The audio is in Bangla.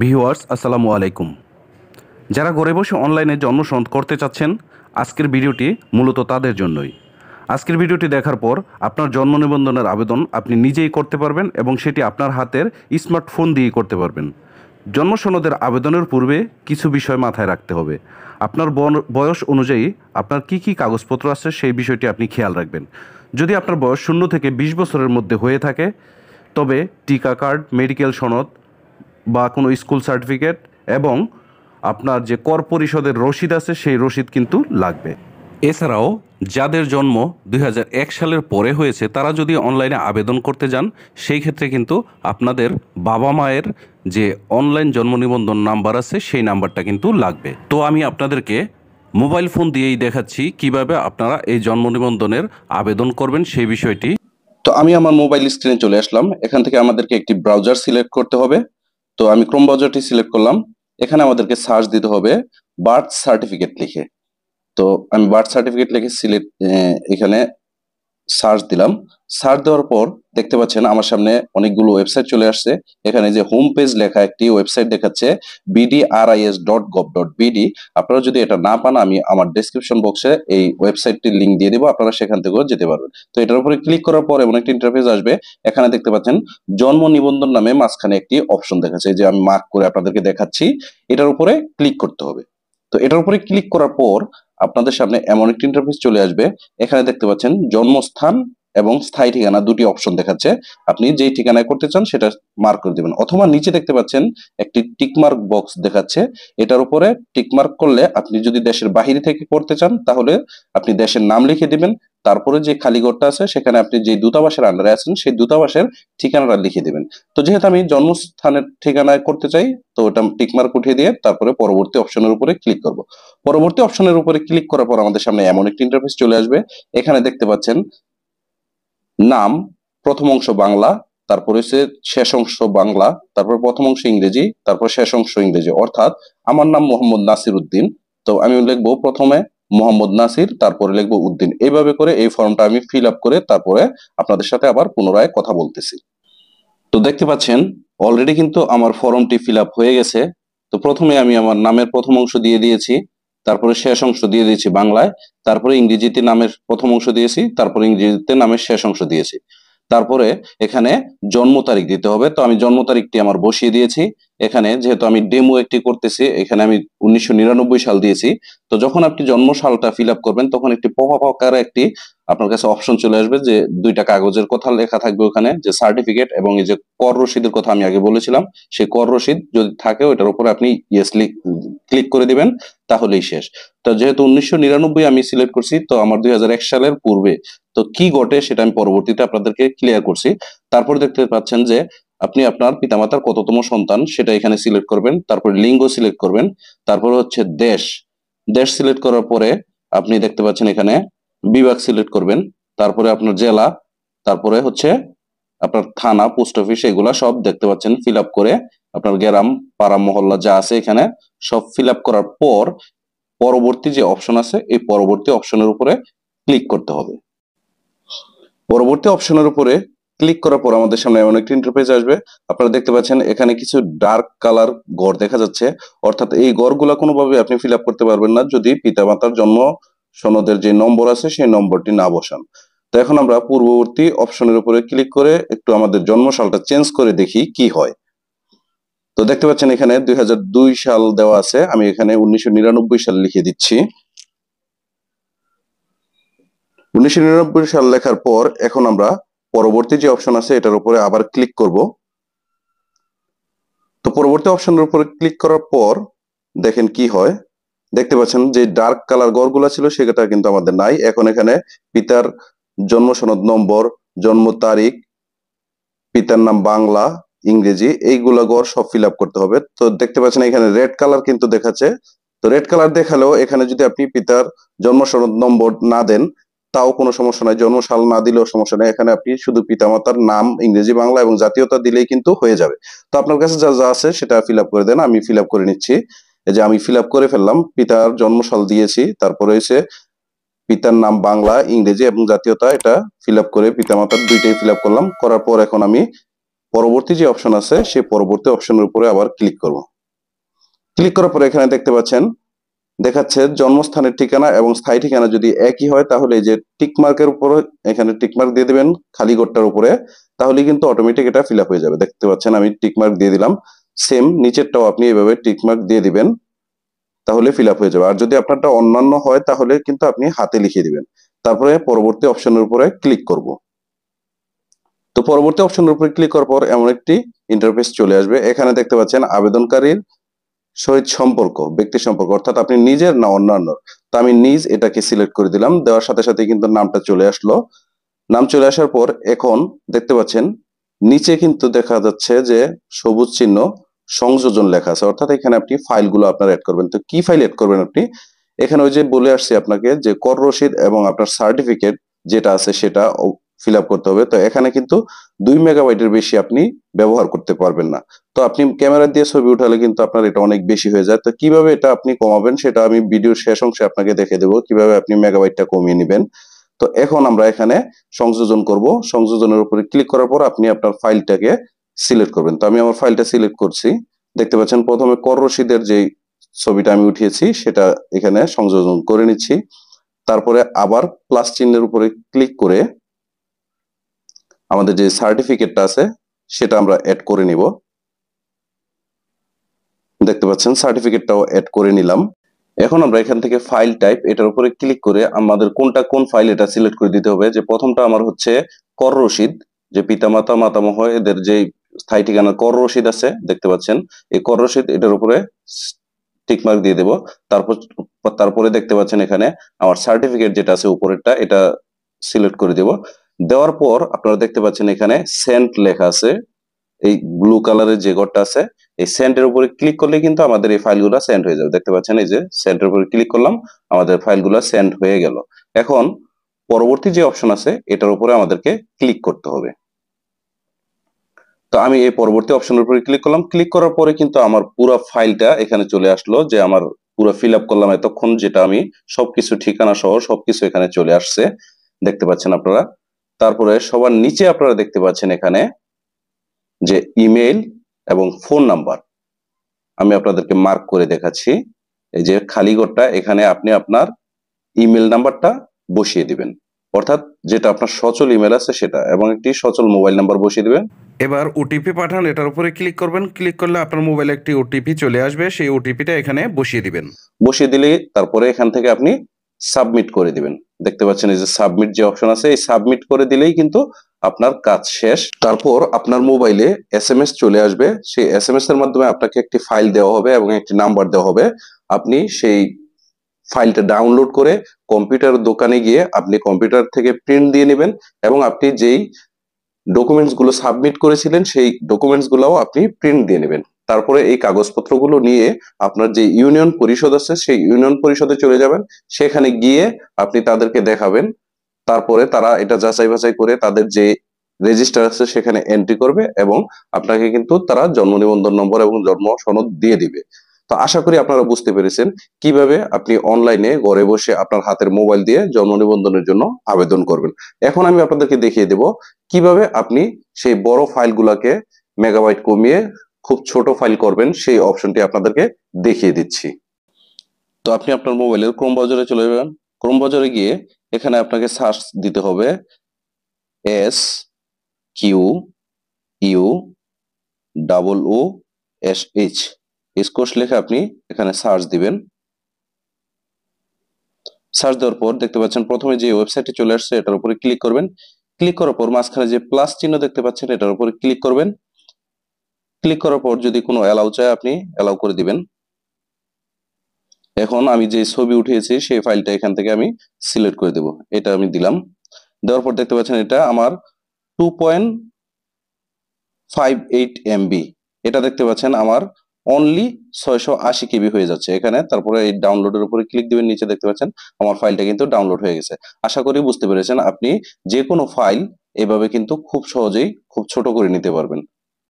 ভিউয়ার্স আসসালামু আলাইকুম। যারা ঘরে বসে অনলাইনে জন্ম সনদ করতে চাচ্ছেন, আজকের ভিডিওটি মূলত তাদের জন্যই। আজকের ভিডিওটি দেখার পর আপনার জন্ম নিবন্ধনের আবেদন আপনি নিজেই করতে পারবেন এবং সেটি আপনার হাতের স্মার্টফোন দিয়েই করতে পারবেন। জন্ম সনদের আবেদনের পূর্বে কিছু বিষয় মাথায় রাখতে হবে। আপনার বয়স অনুযায়ী আপনার কি কি কাগজপত্র আছে সেই বিষয়টি আপনি খেয়াল রাখবেন। যদি আপনার বয়স 0 থেকে 20 বছরের মধ্যে হয়ে থাকে তবে টিকা কার্ড, মেডিকেল সনদ বা কোনো স্কুল সার্টিফিকেট এবং আপনার যে কর পরিশোধের রসিদ আছে সেই রসিদ কিন্তু লাগবে। এছাড়াও যাদের জন্ম 2001 সালের পরে হয়েছে তারা যদি অনলাইনে আবেদন করতে যান সেই ক্ষেত্রে কিন্তু আপনাদের বাবা মায়ের যে অনলাইন জন্ম নিবন্ধন নাম্বার আছে সেই নাম্বারটা কিন্তু লাগবে। তো আমি আপনাদেরকে মোবাইল ফোন দিয়েই দেখাচ্ছি কিভাবে আপনারা এই জন্ম নিবন্ধনের আবেদন করবেন সেই বিষয়টি। তো আমি আমার মোবাইল স্ক্রিনে চলে আসলাম। এখান থেকে আমাদেরকে একটি ব্রাউজার সিলেক্ট করতে হবে। তো আমি ক্রোম ব্রাউজারটি সিলেক্ট করলাম। এখানে আমাদেরকে সার্চ দিতে হবে বার্থ সার্টিফিকেট লিখে। তো আমি বার্থ সার্টিফিকেট লিখে এখানে সার্চ দিলাম। সার্চ দেওয়ার পর দেখতে পাচ্ছেন আমার সামনে অনেকগুলো ওয়েবসাইট চলে আসছে। এখানে যে হোম পেজ লেখা একটি ওয়েবসাইট দেখাচ্ছে bdris.gov.bd। আপনারা যদি এটা না পান আমি আমার ডেসক্রিপশন বক্সে এই ওয়েবসাইটটির লিংক দিয়ে দেবো, আপনারা সেখান থেকেও যেতে পারবেন। তো এটার উপরে ক্লিক করার পর এমন একটি ইন্টারফেস আসবে। এখানে দেখতে পাচ্ছেন জন্ম নিবন্ধন নামে মাঝখানে একটি অপশন দেখাচ্ছে, যে আমি মার্ক করে আপনাদেরকে দেখাচ্ছি। এটার উপরে ক্লিক করতে হবে। তো এটার উপরে ক্লিক করার পর আপনাদের সামনে এমন একটি ইন্টারফেস চলে আসবে। এখানে দেখতে পাচ্ছেন জন্মস্থান এবং স্থায়ী ঠিকানা দুটি অপশন দেখাচ্ছে। আপনি যেই ঠিকানায় করতে চান সেটা মার্ক করে দিবেন, অথবা নিচে দেখতে পাচ্ছেন একটি টিকমার্ক বক্স দেখাচ্ছে। এটার উপরে টিকমার্ক করলে আপনি যদি দেশের বাহিরে থেকে করতে চান তাহলে আপনি দেশের নাম লিখে দিবেন। তারপরে যে খালি ঘরটা আছে সেখানে আপনি যে দূতাবাসের আন্ডারে আছেন সেই দূতাবাসের ঠিকানাটা লিখে দিবেন। তো যেহেতু আমি জন্মস্থানের ঠিকানায় করতে চাই, তো ওটা টিকমার্ক উঠিয়ে দিয়ে তারপরে পরবর্তী অপশনের উপরে ক্লিক করব। পরবর্তী অপশনের উপরে ক্লিক করার পর আমাদের সামনে এমন একটি ইন্টারফেস চলে আসবে। এখানে দেখতে পাচ্ছেন নাম, প্রথম অংশ বাংলা, তারপরে হচ্ছে শেষ অংশ বাংলা, তারপর প্রথম অংশ ইংরেজি, তারপর শেষ অংশ ইংরেজি। অর্থাৎ আমার নাম মোহাম্মদ নাসির উদ্দিন। তো আমি লিখবো প্রথমে মোহাম্মদ নাসির, তারপরে লিখবো উদ্দিন। এইভাবে করে এই ফর্মটা আমি ফিল আপ করে তারপরে আপনাদের সাথে আবার পুনরায় কথা বলতেছি। তো দেখতে পাচ্ছেন অলরেডি কিন্তু আমার ফর্মটি ফিল আপ হয়ে গেছে। তো প্রথমে আমি আমার নামের প্রথম অংশ দিয়ে দিয়েছি, তারপরে শেষ অংশ দিয়ে দিয়েছি বাংলায়, তারপরে ইংরেজিতে নামের প্রথম অংশ দিয়েছি, তারপরে ইংরেজিতে নামের শেষ অংশ দিয়েছি। তারপরে এখানে জন্ম তারিখ দিতে হবে। তো আমি জন্ম তারিখটি আমার বসিয়ে দিয়েছি। এখানে যেহেতু আমি ডেমো একটি করতেছি, এখানে আমি 1999 সাল দিয়েছি। তো যখন আপনি জন্ম সালটা ফিল আপ করবেন তখন একটি পপআপ আকারে একটি আপনার কাছে অপশন চলে আসবে, যে দুইটা কাগজের কথা লেখা থাকবে ওখানে, যে সার্টিফিকেট এবং এই যে কর রসিদের কথা আমি আগে বলেছিলাম, সেই কর রসিদ যদি থাকে ওইটার উপরে আপনি ইয়েস ক্লিক করে দিবেন, তাহলেই শেষ। তো যেহেতু 1999 আমি সিলেক্ট করছি, তো আমার 2001 সালের পূর্বে তো কি ঘটে সেটা আমি পরবর্তীতে আপনাদেরকে ক্লিয়ার করছি। তারপর দেখতে পাচ্ছেন যে আপনি আপনার পিতামাতার কততম সন্তান সেটা এখানে সিলেক্ট করবেন, তারপরে লিঙ্গ সিলেক্ট করবেন, তারপরে হচ্ছে দেশ, দেশ সিলেক্ট করার পরে আপনি দেখতে পাচ্ছেন এখানে বিভাগ সিলেক্ট করবেন, তারপরে আপনার জেলা, তারপরে হচ্ছে আপনার থানা, পোস্ট অফিস, এগুলা সব দেখতে পাচ্ছেন ফিল আপ করে আপনার গ্রাম, পাড়া, মহল্লা যা আছে এখানে সব ফিল আপ করার পর পরবর্তী যে অপশন আছে এই পরবর্তী অপশনের উপরে ক্লিক করতে হবে। পরবর্তী অপশনের উপরে ক্লিক করার পর আমাদের সামনে এমন একটি ইন্টারফেস আসবে। আপনারা দেখতে পাচ্ছেন এখানে কিছু ডার্ক কালার ঘর দেখা যাচ্ছে, অর্থাৎ এই ঘরগুলা কোনোভাবে আপনি ফিল আপ করতে পারবেন না যদি পিতামাতার জন্ম সনদের যে নম্বর আছে সেই নম্বরটি না বসান। তো এখন আমরা পূর্ববর্তী অপশনের উপরে ক্লিক করে একটু আমাদের জন্ম সালটা চেঞ্জ করে দেখি কি হয়। তো দেখতে পাচ্ছেন এখানে 2002 সাল দেওয়া আছে, আমি এখানে 1999 সাল লিখে দিচ্ছি। 1999 সাল লেখার পর এখন আমরা পরবর্তী যে অপশন আছে এটার উপরে আবার ক্লিক করব। তো পরবর্তী অপশনের উপরে ক্লিক করার পর দেখেন কি হয়। দেখতে পাচ্ছেন যে ডার্ক কালার ঘরগুলো ছিল সেটা কিন্তু আমাদের নাই। এখন এখানে পিতার জন্ম সনদ নম্বর, জন্ম তারিখ, পিতার নাম বাংলা, ইংরেজি, এইগুলা ঘর সব ফিল আপ করতে হবে। তো দেখতে পাচ্ছেন এখানে রেড কালার কিন্তু দেখাচ্ছে। তো রেড কালার দেখালেও এখানে যদি আপনি পিতার জন্ম সনদ নম্বর না দেন তাও কোনো সমস্যা নাই, জন্ম সাল না দিলেও সমস্যা নেই। এখানে আপনি শুধু পিতামাতার নাম, ইংরেজি, বাংলা এবং জাতীয়তা দিলেই কিন্তু হয়ে যাবে। তো আপনার কাছে যা যা আছে সেটা ফিল আপ করে দেন, আমি ফিল আপ করে নিচ্ছি। এই যে আমি ফিল আপ করে ফেললাম, পিতার জন্ম সাল দিয়েছি, তারপরে হচ্ছে পিতার নাম বাংলা, ইংরেজি এবং জাতীয়তা, এটা ফিল আপ করে পিতামাতার দুইটাই ফিল আপ করলাম। করার পর এখন আমি পরবর্তী যে অপশন আছে সেই পরবর্তী অপশনের উপরে আবার ক্লিক করব। ক্লিক করার পরে এখানে দেখতে পাচ্ছেন দেখাচ্ছে জন্মস্থানের ঠিকানা এবং স্থায়ী ঠিকানা যদি একই হয় তাহলে এই যে টিক মার্কের উপরে এখানে টিক মার্ক দিয়ে দিবেন খালি ঘরটার উপরে, তাহলে কিন্তু অটোমেটিক এটা ফিল আপ হয়ে যাবে। দেখতে পাচ্ছেন আমি টিক মার্ক দিয়ে দিলাম। সেম নিচেরটাও আপনি এভাবে টিক মার্ক দিয়ে দিবেন, তাহলে ফিল আপ হয়ে যাবে। আর যদি আপনারটা অন্যান্য হয় তাহলে কিন্তু আপনি হাতে লিখে দিবেন। তারপরে পরবর্তী অপশনের উপরে ক্লিক করব। তো পরবর্তী অপশনের উপরে ক্লিক করার পর এমন একটি ইন্টারফেস চলে আসবে। এখানে দেখতে পাচ্ছেন আবেদনকারীর সহিত সম্পর্ক, ব্যক্তি সম্পর্ক, অর্থাৎ আপনি নিজের না অন্যান্য। তো আমি নিজ এটাকে সিলেক্ট করে দিলাম। দেওয়ার সাথে সাথে কিন্তু নামটা চলে আসলো। নাম চলে আসার পর এখন দেখতে পাচ্ছেন নিচে কিন্তু দেখা যাচ্ছে যে সবুজ চিহ্ন সংযোজন লেখা আছে, অর্থাৎ এখানে আপনি ফাইলগুলো আপনার অ্যাড করবেন। তো কি ফাইল অ্যাড করবেন আপনি? এখানে ওই যে বলে আসছি আপনাকে যে কর রসিদ এবং আপনার সার্টিফিকেট যেটা আছে সেটা ফিল আপ করতে হবে। তো এখানে কিন্তু 2 মেগাবাইটের বেশি আপনি ব্যবহার করতে পারবেন না। তো আপনি ক্যামেরা দিয়ে ছবি উঠালে কিন্তু আপনার এটা অনেক বেশি হয়ে যায়। তো কিভাবে এটা আপনি কমাবেন সেটা আমি ভিডিওর শেষ অংশে আপনাকে দেখে দেবো কিভাবে আপনি মেগাবাইটটা কমিয়ে নেবেন। তো এখন আমরা এখানে সংযোজন করব। সংযোজনের উপরে ক্লিক করার পর আপনি আপনার ফাইলটাকে সিলেক্ট করবেন। তো আমি আমার ফাইলটা সিলেক্ট করছি। দেখতে পাচ্ছেন প্রথমে কর রসিদের যে ছবিটা আমি উঠিয়েছি সেটা এখানে সংযোজন করে নিচ্ছি। তারপরে আবার প্লাস চিহ্নের উপরে ক্লিক করে আমাদের যে সার্টিফিকেটটা আছে সেটা আমরা অ্যাড করে নিব। দেখতে পাচ্ছেন সার্টিফিকেটটাও অ্যাড করে নিলাম। এখন আমরা এখান থেকে ফাইল টাইপ এটার উপরে ক্লিক করে আমাদের কোন ফাইল এটা সিলেক্ট করে দিতে হবে। যে প্রথমটা আমার হচ্ছে কর রসিদ, যে পিতামাতা মাতামহ এদের যে স্থায়ী ঠিকানা কর রসিদ আছে দেখতে পাচ্ছেন, এই কর রসিদ এটার উপরে টিক মার্ক দিয়ে দেব। তারপর তারপরে দেখতে পাচ্ছেন এখানে আমার সার্টিফিকেট যেটা আছে উপরেরটা এটা সিলেক্ট করে দেব। দেওয়ার পর আপনারা দেখতে পাচ্ছেন এখানে সেন্ট লেখা আছে, এই ব্লু কালারের যে ঘরটা আছে এই সেন্টের উপরে ক্লিক করলে কিন্তু আমাদের এই ফাইলগুলো সেন্ড হয়ে যাবে। দেখতে পাচ্ছেন এই যে সেন্টের উপরে ক্লিক করলাম, আমাদের ফাইলগুলো সেন্ড হয়ে গেল। এখন পরবর্তী যে অপশন আছে এটার উপরে আমাদেরকে ক্লিক করতে হবে। তো আমি এই পরবর্তী অপশনের উপরে ক্লিক করলাম। ক্লিক করার পরে কিন্তু আমার পুরো ফাইলটা এখানে চলে আসলো, যে আমার পুরো ফিল আপ করলাম এতক্ষণ যেটা আমি সবকিছু ঠিকানা সহ সবকিছু এখানে চলে আসছে দেখতে পাচ্ছেন আপনারা। তারপরে সবার নিচে আপনারা দেখতে পাচ্ছেন এখানে যে ইমেইল এবং ফোন নাম্বার আমি আপনাদেরকে মার্ক করে দেখাচ্ছি। এই যে খালি ঘরটা এখানে আপনি আপনার ইমেল নাম্বারটা বসিয়ে দিবেন, অর্থাৎ যেটা আপনার সচল ইমেল আছে সেটা, এবং একটি সচল মোবাইল নাম্বার বসিয়ে দিবেন। এবার ওটিপি পাঠান, এটার উপরে ক্লিক করবেন। ক্লিক করলে আপনার মোবাইলে একটি ওটিপি চলে আসবে, সেই ওটিপিটা এখানে বসিয়ে দিবেন। বসিয়ে দিলে তারপরে এখান থেকে আপনি সাবমিট করে দিবেন। দেখতে পাচ্ছেন এই যে সাবমিট যে অপশন আছে, এই সাবমিট করে দিলেই কিন্তু আপনার কাজ শেষ। তারপর আপনার মোবাইলে এসএমএস চলে আসবে। সেই এসএমএস এর মাধ্যমে আপনাকে একটি ফাইল দেওয়া হবে এবং একটি নাম্বার দেওয়া হবে। আপনি সেই ফাইলটা ডাউনলোড করে কম্পিউটার দোকানে গিয়ে আপনি কম্পিউটার থেকে প্রিন্ট দিয়ে নেবেন, এবং আপনি যেই ডকুমেন্টস গুলো সাবমিট করেছিলেন সেই ডকুমেন্টস গুলাও আপনি প্রিন্ট দিয়ে নেবেন। তারপরে এই কাগজপত্রগুলো নিয়ে আপনার যে ইউনিয়ন পরিষদ আছে সেই ইউনিয়ন পরিষদে চলে যাবেন। সেখানে গিয়ে আপনি তাদেরকে দেখাবেন। তারপরে তারা এটা যাচাই বাছাই করে তাদের যে রেজিস্টার আছে সেখানে এন্ট্রি করবে, এবং আপনাকে কিন্তু তারা জন্ম নিবন্ধন নম্বর এবং জন্ম সনদ দিয়ে দিবে। তো আশা করি আপনারা বুঝতে পেরেছেন কিভাবে আপনি অনলাইনে ঘরে বসে আপনার হাতের মোবাইল দিয়ে জন্ম নিবন্ধনের জন্য আবেদন করবেন। এখন আমি আপনাদেরকে দেখিয়ে দেব কিভাবে আপনি সেই বড় ফাইলগুলোকে মেগাবাইট কমিয়ে খুব ছোট ফাইল করবেন, সেই অপশনটি আপনাদেরকে দেখিয়ে দিচ্ছি। তো আপনি আপনার মোবাইলের ক্রোম ব্রাউজারে চলে যাবেন। ক্রোম ব্রাউজারে গিয়ে এখানে আপনাকে সার্চ দিতে হবে SQUOOSH, স্কোশ লিখে আপনি এখানে সার্চ দিবেন। সার্চ দেওয়ার পর দেখতে পাচ্ছেন প্রথমে যে ওয়েবসাইটে চলে আসছে এটার উপরে ক্লিক করবেন। ক্লিক করার পর মাঝখানে যে প্লাস চিহ্ন দেখতে পাচ্ছেন এটার উপরে ক্লিক করবেন। ক্লিক করার পর যদি কোনো অ্যালাউ চায় আপনি অ্যালাউ করে দিবেন। এখন আমি যে ছবি উঠিয়েছি সেই ফাইলটা এখান থেকে আমি সিলেক্ট করে দেব, এটা আমি দিলাম। দেওয়ার পর দেখতে পাচ্ছেন এটা আমার 2.58 MB, এটা দেখতে পাচ্ছেন আমার অনলি 680 KB হয়ে যাচ্ছে এখানে। তারপরে এই ডাউনলোডের উপরে ক্লিক দিবেন, নিচে দেখতে পাচ্ছেন আমার ফাইলটা কিন্তু ডাউনলোড হয়ে গেছে। আশা করি বুঝতে পেরেছেন আপনি যে কোনো ফাইল এভাবে কিন্তু খুব সহজেই খুব ছোট করে নিতে পারবেন।